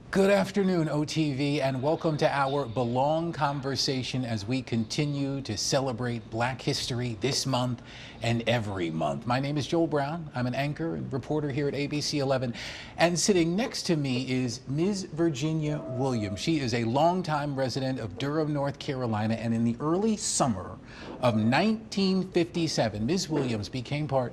Good afternoon, OTV, and welcome to our Belong conversation as we continue to celebrate Black History this month and every month. My name is Joel Brown. I'm an anchor and reporter here at ABC 11, and sitting next to me is Ms. Virginia Williams. She is a longtime resident of Durham, North Carolina, and in the early summer of 1957, Ms. Williams became part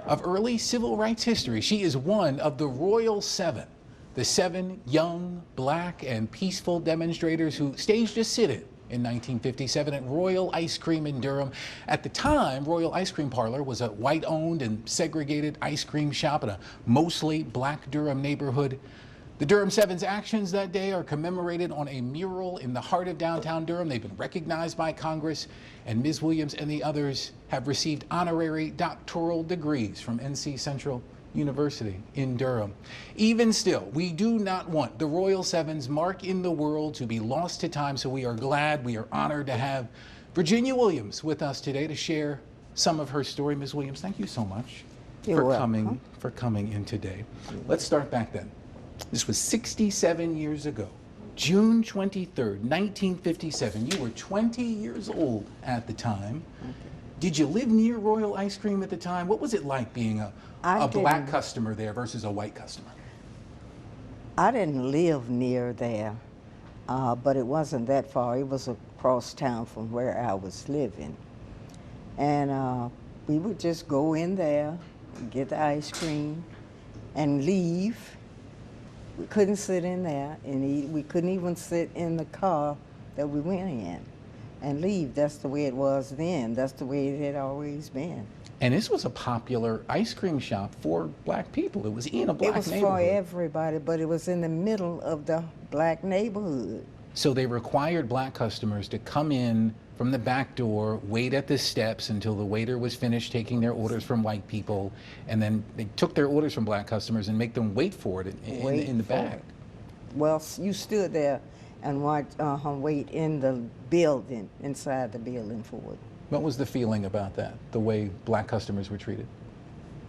of early civil rights history. She is one of the Royal Seven, the 7 young, black, and peaceful demonstrators who staged a sit-in in 1957 at Royal Ice Cream in Durham. At the time, Royal Ice Cream Parlor was a white-owned and segregated ice cream shop in a mostly black Durham neighborhood. The Durham Seven's actions that day are commemorated on a mural in the heart of downtown Durham. They've been recognized by Congress, and Ms. Williams and the others have received honorary doctoral degrees from NC Central University in Durham. Even still, we do not want the Royal Seven's mark in the world to be lost to time, so we are glad, we are honored to have Virginia Williams with us today to share some of her story. Ms. Williams, thank you so much for coming in today. Let's start back then. This was 67 years ago, June 23rd, 1957. You were 20 years old at the time. Did you live near Royal Ice Cream at the time? What was it like being a black customer there versus a white customer? I didn't live near there, but it wasn't that far. It was across town from where I was living. And we would just go in there, get the ice cream, and leave. We couldn't sit in there and eat. We couldn't even sit in the car that we went in and leave. That's the way it was then. That's the way it had always been. And this was a popular ice cream shop for black people. It was in a black neighborhood. It was for everybody, but it was in the middle of the black neighborhood. So they required black customers to come in from the back door, wait at the steps until the waiter was finished taking their orders from white people, and then they took their orders from black customers and make them wait for it in the back. Well, you stood there and watched wait in the building, inside the building for it. What was the feeling about that, the way black customers were treated?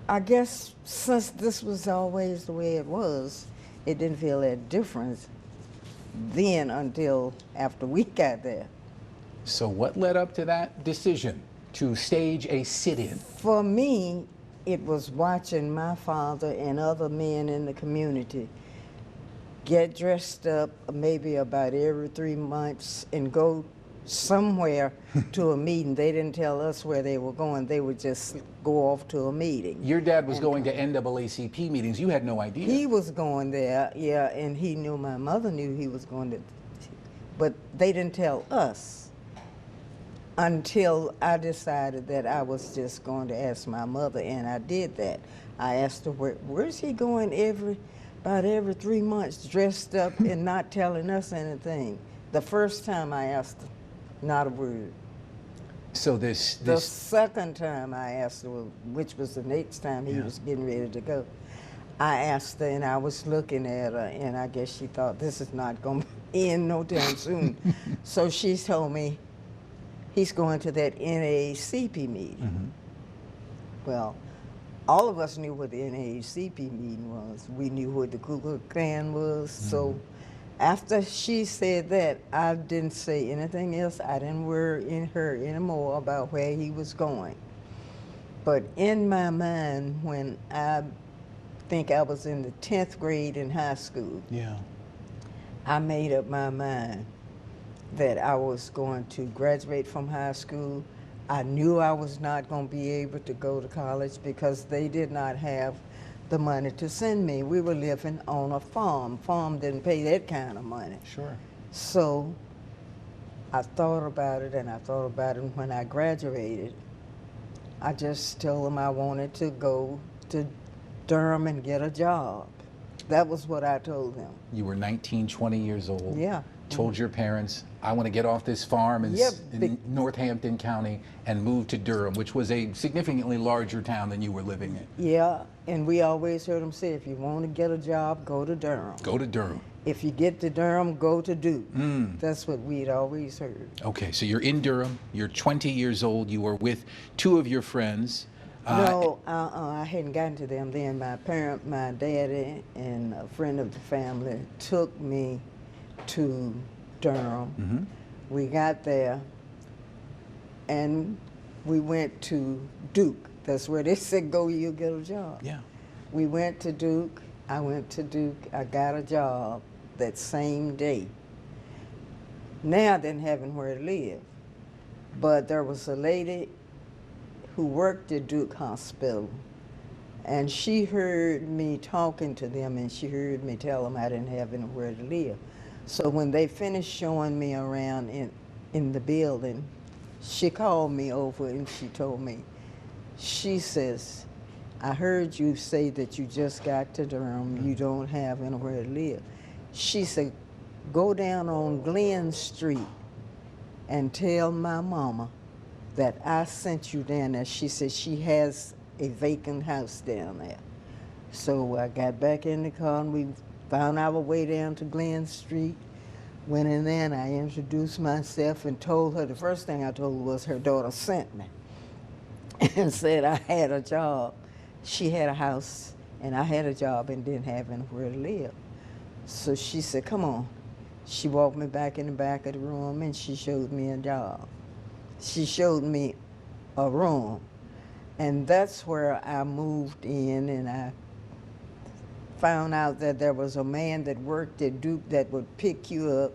I guess since this was always the way it was, it didn't feel that difference then until after we got there. So what led up to that decision to stage a sit-in? For me, it was watching my father and other men in the community get dressed up maybe about every 3 months and go somewhere to a meeting. They didn't tell us where they were going. They would just go off to a meeting. Your dad was going to NAACP meetings. You had no idea. He was going there, yeah, and he knew, my mother knew he was going to, but they didn't tell us until I decided that I was just going to ask my mother, and I did that. I asked her, where's he going about every 3 months dressed up and not telling us anything? The first time I asked her, not a word. So The second time I asked her, which was the next time he was getting ready to go, I asked her, and I was looking at her, and I guess she thought this is not going to end no time soon. So she told me he's going to that NAACP meeting. Well, all of us knew what the NAACP meeting was. We knew what the Ku Klux Klan was. So after she said that, I didn't say anything else. I didn't worry in her anymore about where he was going. But in my mind, when I think I was in the 10th grade in high school, I made up my mind that I was going to graduate from high school. I knew I was not going to be able to go to college because they did not have the money to send me. We were living on a farm. Farm didn't pay that kind of money. Sure. So I thought about it, and I thought about it. When I graduated, I just told them I wanted to go to Durham and get a job. That was what I told them. You were 19, 20 years old. Yeah. Told your parents, I want to get off this farm in Northampton County and move to Durham, which was a significantly larger town than you were living in. Yeah, and we always heard them say, if you want to get a job, go to Durham. Go to Durham. If you get to Durham, go to Duke. That's what we'd always heard. Okay, so you're in Durham, you're 20 years old, you were with two of your friends. No, I hadn't gotten to them then. My daddy, and a friend of the family took me to Durham. Mm-hmm. We got there, and we went to Duke. That's where they said, go, you'll get a job. Yeah. We went to Duke. I went to Duke. I got a job that same day. Now I didn't have anywhere to live. But there was a lady who worked at Duke Hospital, and she heard me talking to them, and she heard me tell them I didn't have anywhere to live. So when they finished showing me around in the building, she called me over and she told me, she says, I heard you say that you just got to Durham, you don't have anywhere to live. She said, go down on Glen Street and tell my mama that I sent you down there. She said she has a vacant house down there. So I got back in the car and we found our way down to Glen Street. Went in there and I introduced myself and told her, the first thing I told her was her daughter sent me and said I had a job. She had a house and I had a job and didn't have anywhere to live. So she said, come on. She walked me back in the back of the room and she showed me a job. She showed me a room, and that's where I moved in, and I found out that there was a man that worked at Duke that would pick you up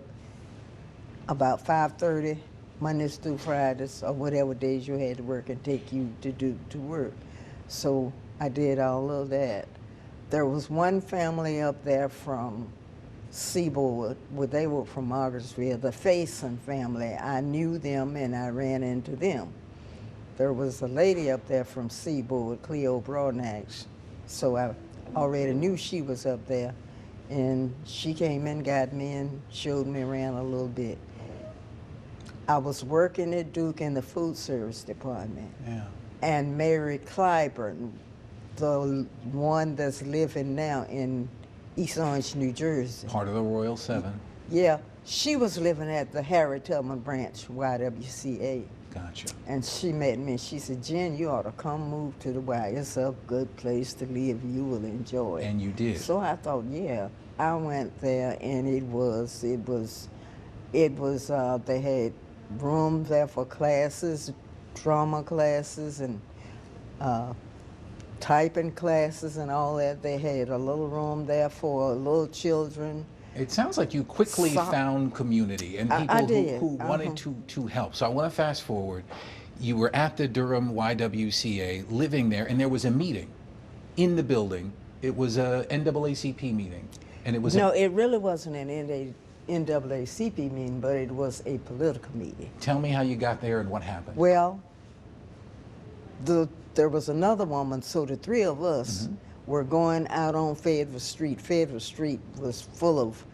about 5:30 Mondays through Fridays or whatever days you had to work and take you to Duke to work. So I did all of that. There was one family up there from Seaboard, well, they were from Margarettsville, the Faison family. I knew them and I ran into them. There was a lady up there from Seaboard, Cleo Broadnax, so I already knew she was up there. And she came and got me and showed me around a little bit. I was working at Duke in the food service department. Yeah. And Mary Clyburn, the one that's living now in East Orange, New Jersey. Part of the Royal Seven. Yeah, she was living at the Harry Tubman branch, YWCA. Gotcha. And she met me. She said, Jen, you ought to come move to the Y. It's a good place to live. You will enjoy it. And you did. So I thought, yeah. I went there, and they had rooms there for classes, drama classes, and typing classes and all that. They had a little room there for little children. It sounds like you quickly found community and people who wanted to help. So I want to fast forward. You were at the Durham YWCA, living there, and there was a meeting in the building. It was a NAACP meeting, and it was it really wasn't an NAACP meeting, but it was a political meeting. Tell me how you got there and what happened. Well, there was another woman, so the three of us were going out on Fayetteville Street. Fayetteville Street was full of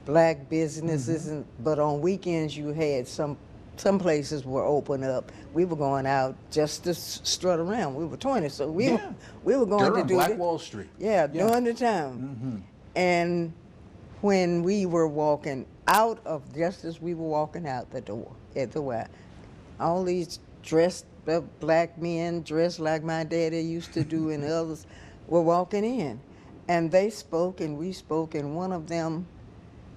black businesses, but on weekends you had some places were open up. We were going out just to strut around. We were 20, so we were going Durham, to do Black Wall Street. Yeah, during the time. And when we were walking out just as we were walking out the door at the Y, all these dressed up black men dressed like my daddy used to do and others were walking in. And they spoke and we spoke, and one of them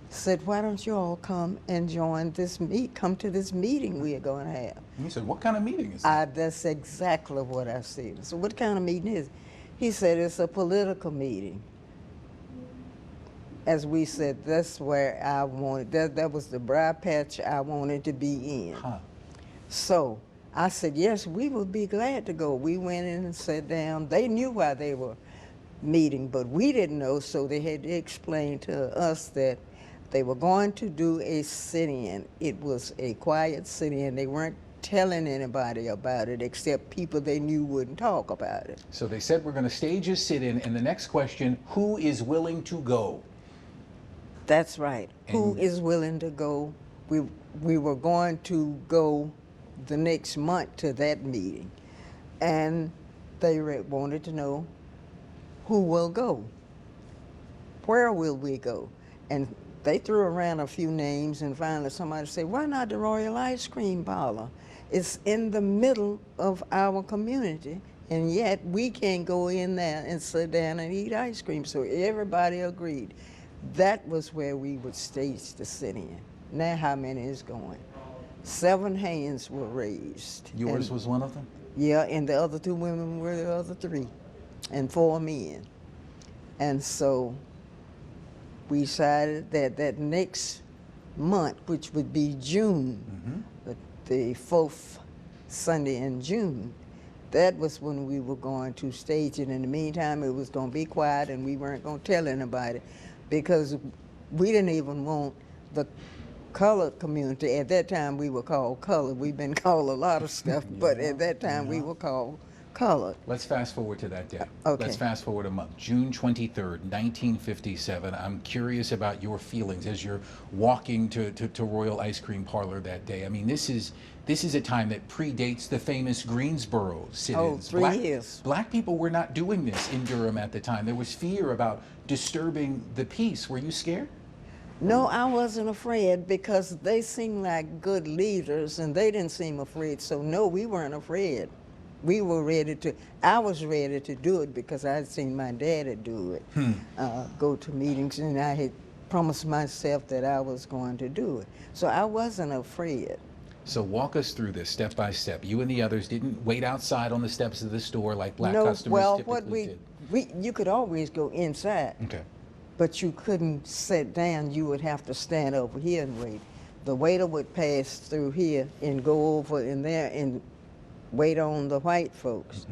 said, why don't you all come and join this come to this meeting we are going to have. And you said, what kind of meeting is that? That's exactly what I said. So what kind of meeting is it? He said, it's a political meeting. As we said, that's where I wanted, that was the briar patch I wanted to be in. So I said, yes, we would be glad to go. We went in and sat down. They knew why they were meeting, but we didn't know, so they had to explain to us that they were going to do a sit-in. It was a quiet sit-in. They weren't telling anybody about it except people they knew wouldn't talk about it. So they said, we're going to stage a sit-in, and the next question, who is willing to go? That's right. Who is willing to go? We were going to go the next month to that meeting, and they wanted to know who will go, where will we go, and they threw around a few names, and finally somebody said, why not the Royal Ice Cream Parlor? It's in the middle of our community. And yet we can't go in there and sit down and eat ice cream. So everybody agreed. That was where we would stage the sit-in. Now how many is going? 7 hands were raised. Yours was one of them? Yeah, and the other 2 women were the other 3, and 4 men. And so we decided that that next month, which would be June, the 4th Sunday in June, that was when we were going to stage it. In the meantime, it was going to be quiet, and we weren't going to tell anybody, because we didn't even want the colored community. At that time, we were called colored. We've been called a lot of stuff, but at that time, we were called colored. Let's fast forward to that day. Okay. Let's fast forward a month. June 23rd, 1957. I'm curious about your feelings as you're walking to Royal Ice Cream Parlor that day. I mean, this is a time that predates the famous Greensboro sit-ins. Oh, 3 years. Black people were not doing this in Durham at the time. There was fear about disturbing the peace. Were you scared? No, I wasn't afraid, because they seemed like good leaders, and they didn't seem afraid. So no, we weren't afraid. We were ready to, I was ready to do it because I had seen my daddy do it, go to meetings, and I had promised myself that I was going to do it. So I wasn't afraid. So walk us through this step by step. You and the others didn't wait outside on the steps of the store like black customers typically did. You could always go inside. Okay. But you couldn't sit down. You would have to stand over here and wait. The waiter would pass through here and go over in there and wait on the white folks.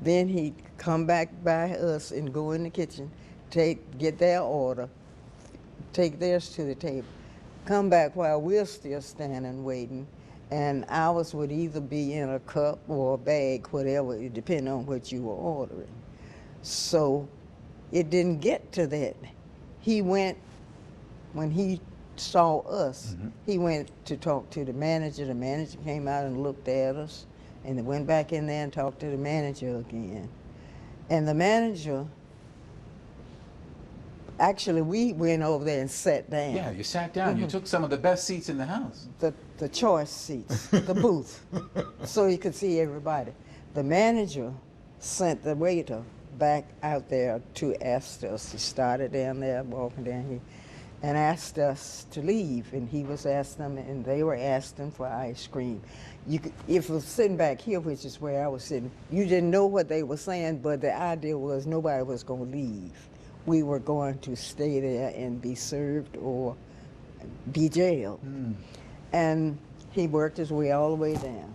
Then he'd come back by us and go in the kitchen, get their order, take theirs to the table, come back while we're still standing waiting, and ours would either be in a cup or a bag, whatever, it depended on what you were ordering. So it didn't get to that. He went, when he saw us, he went to talk to the manager. The manager came out and looked at us, and they went back in there and talked to the manager again. And the manager, actually, we went over there and sat down. Yeah, you sat down. You took some of the best seats in the house. The choice seats, the booth, so you could see everybody. The manager sent the waiter back out there to ask us. He started down there, walking down here, and asked us to leave. And he was asking them, and they were asking for ice cream. If it was sitting back here, which is where I was sitting, you didn't know what they were saying, but the idea was nobody was going to leave. We were going to stay there and be served or be jailed. And he worked his way all the way down,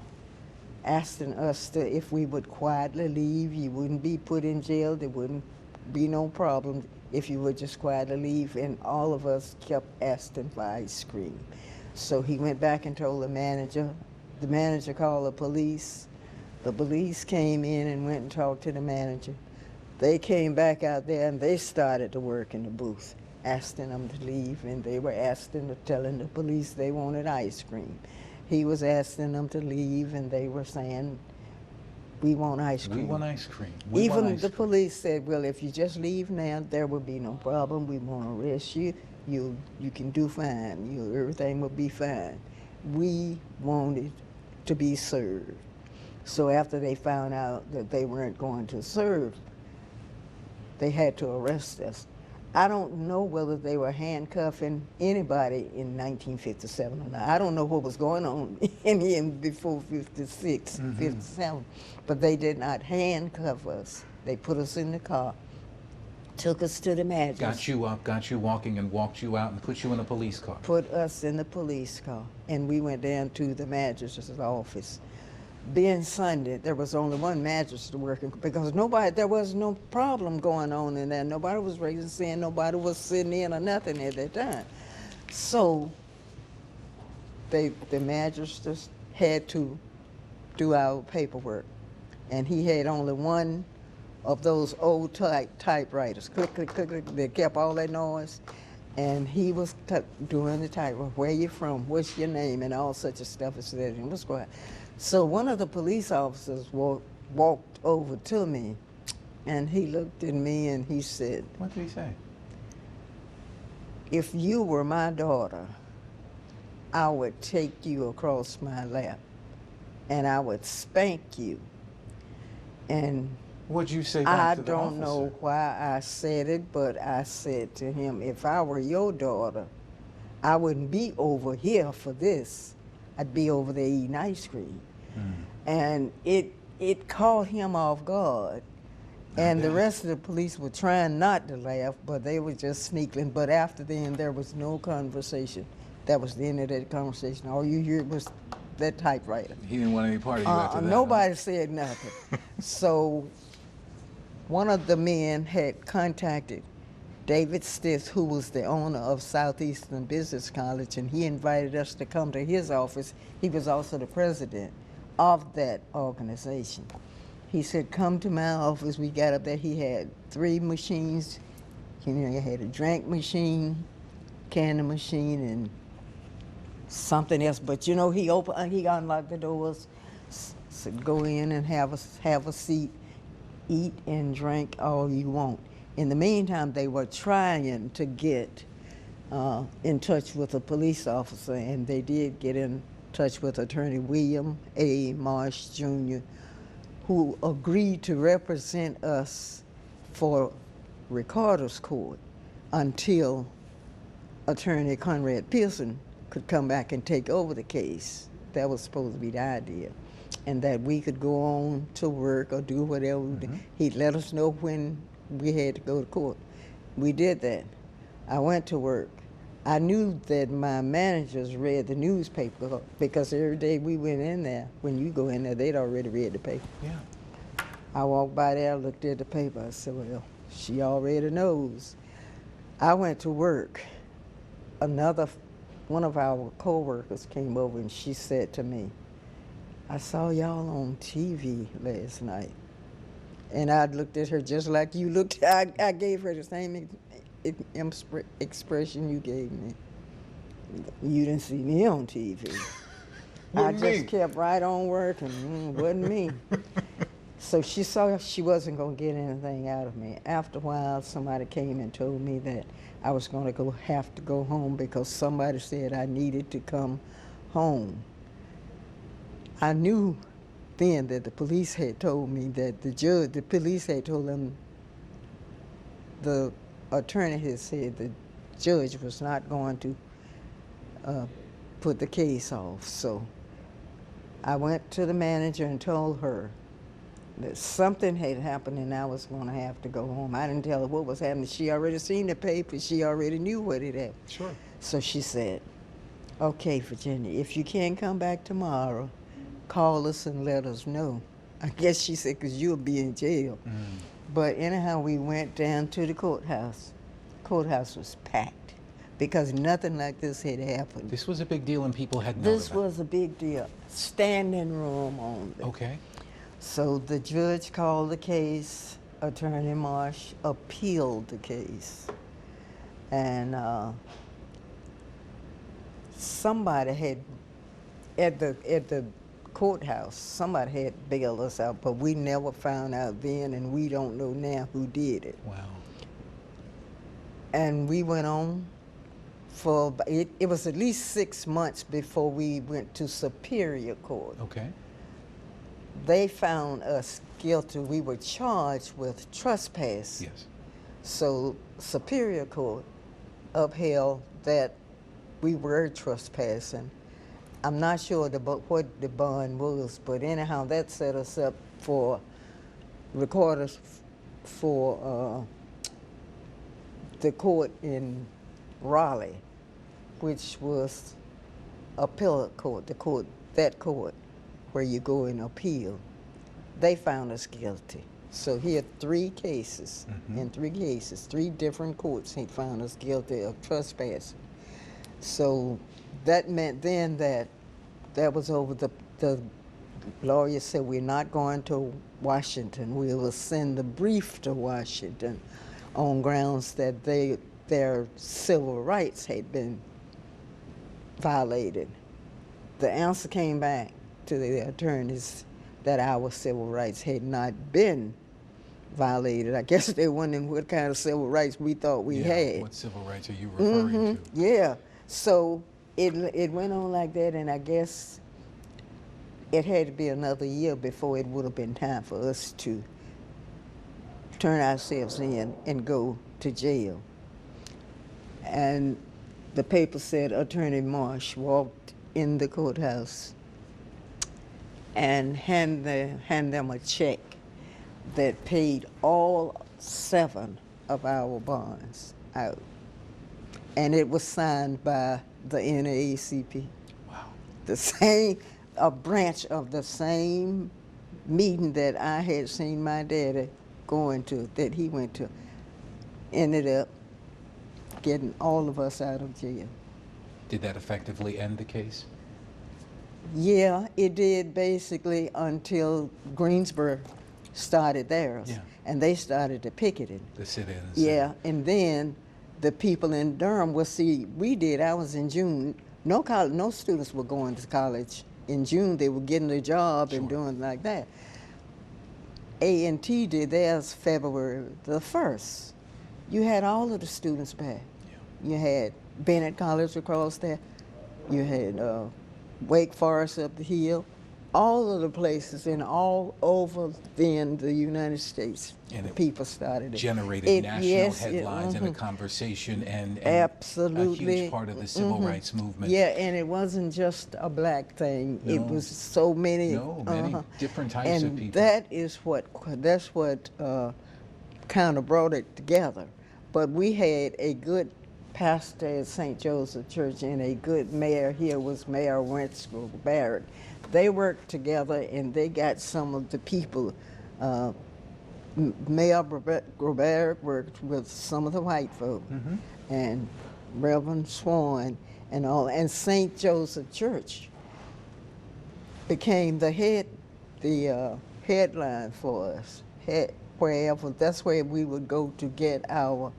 asking us if we would quietly leave. You wouldn't be put in jail. There wouldn't be no problem if you would just quietly leave. And all of us kept asking for ice cream. So he went back and told the manager. The manager called the police. The police came in and went and talked to the manager. They came back out there and they started to work in the booth, asking them to leave, and they were telling the police they wanted ice cream. He was asking them to leave, and they were saying, we want ice cream. We want ice cream. Even the police said, well, if you just leave now, there will be no problem. We won't arrest you. You can do fine. Everything will be fine. We wanted to be served. So after they found out that they weren't going to serve, they had to arrest us. I don't know whether they were handcuffing anybody in 1957 or not. I don't know what was going on in before 56, 57, but they did not handcuff us. They put us in the car, took us to the magistrate. Got you up, got you walking, and walked you out and put you in a police car. Put us in the police car, and we went down to the magistrate's office. Being Sunday, there was only one magistrate working because there was no problem going on in there. Nobody was raising sin, nobody was sitting in or nothing at that time. So the magistrates had to do our paperwork, and he had only one of those old typewriters. Click, click, click, click. They kept all that noise, and he was doing the typewriter. Where you from? What's your name? And all such a stuff. It was quiet. So one of the police officers walked over to me, and he looked at me and he said, what did he say? If you were my daughter, I would take you across my lap and I would spank you And What'd you say back I to the don't know officer? why I said it, but I said to him, if I were your daughter, I wouldn't be over here for this. I'd be over there eating ice cream. And it caught him off guard. And the rest of the police were trying not to laugh, but they were just sneaking. But after then, there was no conversation. That was the end of that conversation. All you heard was that typewriter. He didn't want any part of you after that. Nobody said nothing. So one of the men had contacted David Stith, who was the owner of Southeastern Business College, and he invited us to come to his office. He was also the president of that organization. He said, come to my office. We got up there. He had 3 machines. You know, he had a drink machine, canning machine, and something else. But you know, he unlocked the doors, said, go in and have a seat, eat and drink all you want. In the meantime, they were trying to get in touch with a police officer, and they did get in touch with Attorney William A. Marsh, Jr., who agreed to represent us for Recorder's Court until Attorney Conrad Pearson could come back and take over the case. That was supposed to be the idea. And that we could go on to work or do whatever. He'd let us know when we had to go to court. We did that. I went to work. I knew that my managers read the newspaper because every day we went in there, when you go in there, they'd already read the paper. Yeah. I walked by there, looked at the paper. I said, well, she already knows. I went to work. One of our co-workers came over and she said to me, I saw y'all on TV last night. And I looked at her just like you looked. I gave her the same expression you gave me. You didn't see me on TV. I just kept right on working. Wasn't me. So she saw she wasn't going to get anything out of me. After a while, somebody came and told me that I was going to have to go home because somebody said I needed to come home. I knew then that the police had told me that the police had told them, the attorney had said the judge was not going to put the case off. So I went to the manager and told her that something had happened and I was going to have to go home. I didn't tell her what was happening. She already seen the paper. She already knew what it happened. Sure. So she said, okay, Virginia, if you can't come back tomorrow, call us and let us know. I guess she said, because you'll be in jail. But anyhow, we went down to the courthouse. Courthouse was packed because nothing like this had happened. This was a big deal and people had known This about was a big deal. Standing room only. Okay. So the judge called the case. Attorney Marsh appealed the case. And somebody had, at the courthouse, somebody had bailed us out, but we never found out then, and we don't know now who did it. Wow. And we went on for, it was at least 6 months before we went to Superior Court. Okay. They found us guilty. We were charged with trespass. Yes. So Superior Court upheld that we were trespassing. I'm not sure what the bond was, but anyhow, that set us up for Recorders for the court in Raleigh, which was appellate court, that court where you go and appeal. They found us guilty. So he had 3 cases, in 3 cases, 3 different courts, he found us guilty of trespassing. So that meant then that was over. The lawyer said, we're not going to Washington. We will send the brief to Washington on grounds that their civil rights had been violated. The answer came back to the attorneys that our civil rights had not been violated. I guess they wondering what kind of civil rights we thought we had. What civil rights are you referring to? Yeah. So it went on like that, and I guess it had to be another year before it would have been time for us to turn ourselves in and go to jail. And the paper said Attorney Marsh walked in the courthouse and hand them a check that paid all 7 of our bonds out. And it was signed by the NAACP. Wow. The same, a branch of the same meeting that I had seen my daddy going to, that he went to, ended up getting all of us out of jail. Did that effectively end the case? Yeah, it did basically until Greensboro started theirs. Yeah. And they started to picketing. The sit-ins. Yeah, and then the people in Durham, well, see, we did, I was in June. No students were going to college in June. They were getting a job and doing like that. A&T did theirs February the 1st. You had all of the students back. Yeah. You had Bennett College across there. You had Wake Forest up the hill. All of the places and all over then the United States, and people started it. Generated national headlines and a conversation and absolutely a huge part of the civil rights movement. Yeah, and it wasn't just a black thing. No. It was so many. Many different types of people. And that's what kind of brought it together. But we had a good pastor at St. Joseph Church and a good mayor here was Mayor Wentz Barrett. They worked together and they got some of the people. Mayor Barrett worked with some of the white folk, and Reverend Swan and all, and St. Joseph Church became the headline for us. Wherever, that's where we would go to get our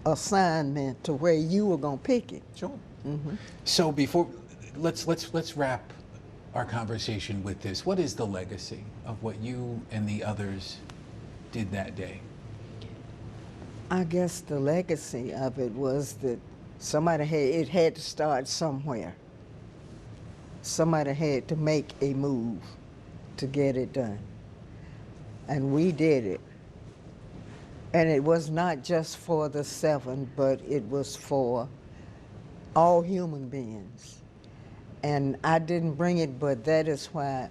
assignment to where you were gonna pick it. Sure. So before, let's wrap our conversation with this. What is the legacy of what you and the others did that day? I guess the legacy of it was that it had to start somewhere. Somebody had to make a move to get it done. And we did it. And it was not just for the 7, but it was for all human beings. And I didn't bring it, but that is why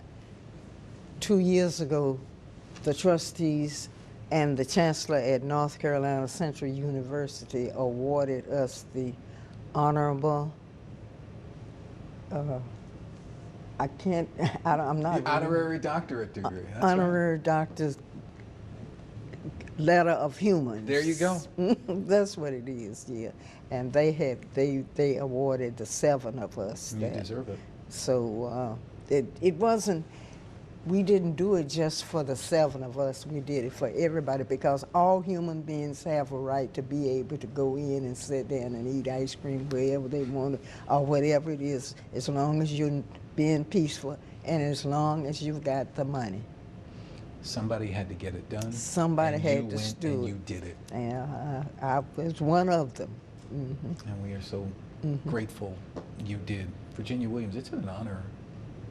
2 years ago, the trustees and the chancellor at North Carolina Central University awarded us the honorable, I'm not. The honorary doctorate degree. That's honorary doctor's letter of humans. There you go. That's what it is, yeah. And they awarded the 7 of us. You deserve it. So it wasn't, we didn't do it just for the 7 of us. We did it for everybody because all human beings have a right to be able to go in and sit down and eat ice cream wherever they want to, or whatever it is, as long as you're being peaceful and as long as you've got the money. Somebody had to get it done. Somebody had to do it. And you did it. Yeah, I was one of them. And we are so grateful you did. Virginia Williams, it's an honor.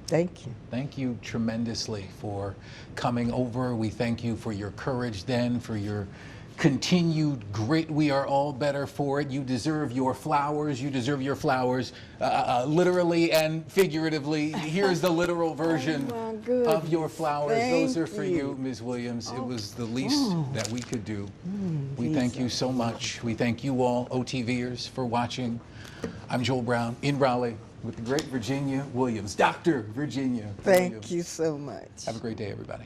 Thank you. Thank you tremendously for coming over. We thank you for your courage then, for your continued grit. We are all better for it. You deserve your flowers. You deserve your flowers, literally and figuratively. Here's the literal version of your flowers. Those are for you, Ms. Williams. It was the least that we could do. We thank you so much. We thank you all, OTVers, for watching. I'm Joel Brown in Raleigh with the great Virginia Williams, Dr. Virginia Williams. Thank you so much. Have a great day, everybody.